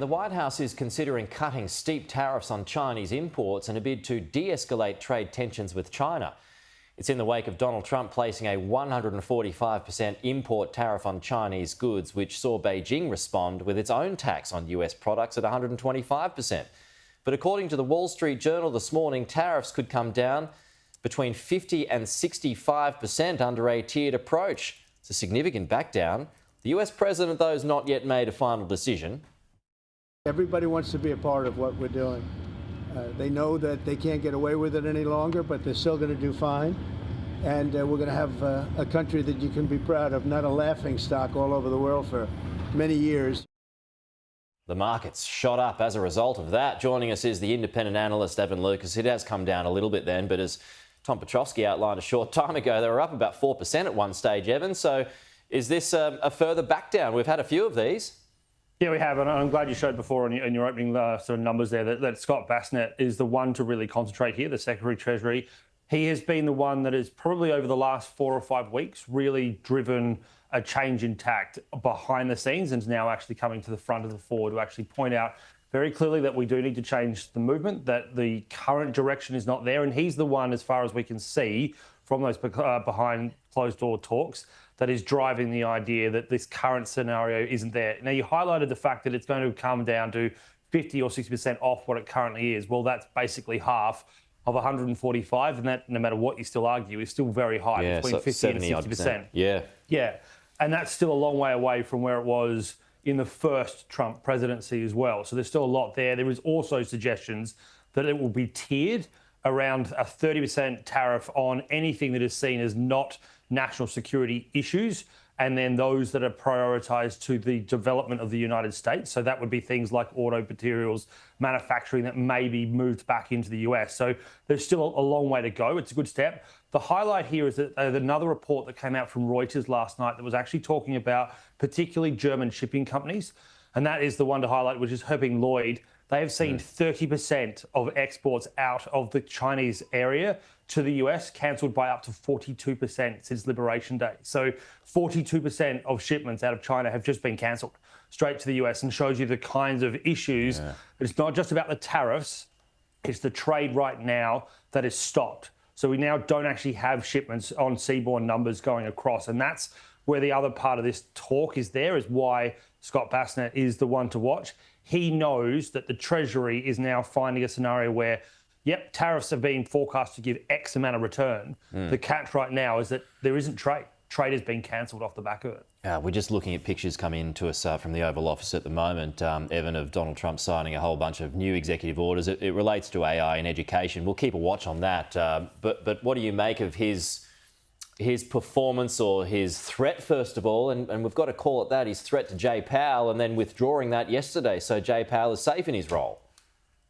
The White House is considering cutting steep tariffs on Chinese imports in a bid to de-escalate trade tensions with China. It's in the wake of Donald Trump placing a 145% import tariff on Chinese goods, which saw Beijing respond with its own tax on US products at 125%. But according to the Wall Street Journal this morning, tariffs could come down between 50 and 65% under a tiered approach. It's a significant backdown. The US president, though, has not yet made a final decision. Everybody wants to be a part of what we're doing. They know that they can't get away with it any longer, but they're still going to do fine. And we're going to have a country that you can be proud of, not a laughingstock all over the world for many years. The markets shot up as a result of that. Joining us is the independent analyst, Evan Lucas. It has come down a little bit then, but as Tom Petrovsky outlined a short time ago, they were up about 4% at one stage, Evan. So is this a further back down? We've had a few of these. Yeah, we have, and I'm glad you showed before in your opening sort of numbers there that Scott Bessent is the one to really concentrate here, the Secretary Treasury. He has been the one that has probably over the last 4 or 5 weeks really driven a change in tact behind the scenes and is now actually coming to the front of the fore to actually point out very clearly that we do need to change the movement, that the current direction is not there. And he's the one, as far as we can see from those behind closed door talks, that is driving the idea that this current scenario isn't there. Now, you highlighted the fact that it's going to come down to 50 or 60% off what it currently is. Well, that's basically half of 145, and that, no matter what you still argue, is still very high, between so 50 and 60%. Yeah. And that's still a long way away from where it was in the first Trump presidency as well. So there's still a lot there. There is also suggestions that it will be tiered around a 30% tariff on anything that is seen as not national security issues, and then those that are prioritised to the development of the United States. So that would be things like auto materials, manufacturing that may be moved back into the US. So there's still a long way to go. It's a good step. The highlight here is that another report that came out from Reuters last night that was actually talking about particularly German shipping companies, and that is the one to highlight, which is Herping Lloyd. They have seen 30% of exports out of the Chinese area to the US cancelled by up to 42% since Liberation Day. So 42% of shipments out of China have just been cancelled straight to the US, and shows you the kinds of issues. Yeah. It's not just about the tariffs, it's the trade right now that is stopped. So we now don't actually have shipments on seaborne numbers going across. And that's where the other part of this talk is why Scott Bessent is the one to watch. He knows that the Treasury is now finding a scenario where, yep, tariffs have been forecast to give X amount of return. The catch right now is that there isn't trade. Trade has been cancelled off the back of it. We're just looking at pictures coming in to us from the Oval Office at the moment, Evan, of Donald Trump signing a whole bunch of new executive orders. It relates to AI and education. We'll keep a watch on that. But what do you make of his performance, or his threat, first of all? And we've got to call it that, his threat to Jay Powell, and then withdrawing that yesterday. So Jay Powell is safe in his role.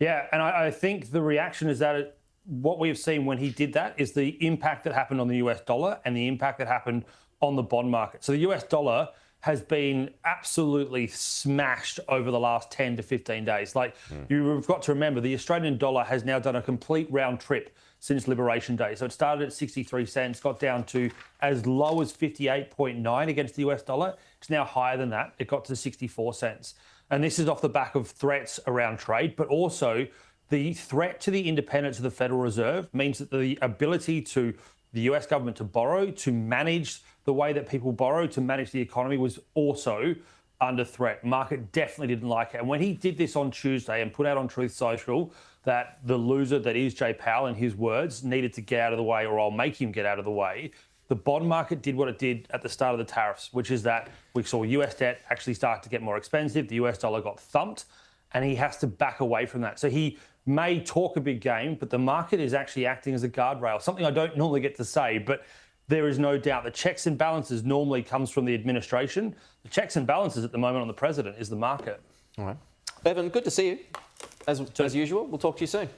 Yeah, and I think the reaction is that what we have seen when he did that is the impact that happened on the US dollar and the impact that happened on the bond market. So the US dollar has been absolutely smashed over the last 10 to 15 days. You've got to remember, the Australian dollar has now done a complete round trip since Liberation Day. So it started at 63 cents, got down to as low as 58.9 against the US dollar. It's now higher than that. It got to 64 cents. And this is off the back of threats around trade, but also the threat to the independence of the Federal Reserve means that the ability to the US government to borrow, to manage the way that people borrow, to manage the economy, was also under threat. Market definitely didn't like it. And when he did this on Tuesday and put out on Truth Social that the loser that is Jay Powell, in his words, needed to get out of the way, or I'll make him get out of the way, the bond market did what it did at the start of the tariffs, which is that we saw US debt actually start to get more expensive. The US dollar got thumped, and he has to back away from that. So he may talk a big game, but the market is actually acting as a guardrail, something I don't normally get to say, but there is no doubt the checks and balances normally comes from the administration. The checks and balances at the moment on the president is the market. All right. Evan, good to see you. As usual, we'll talk to you soon.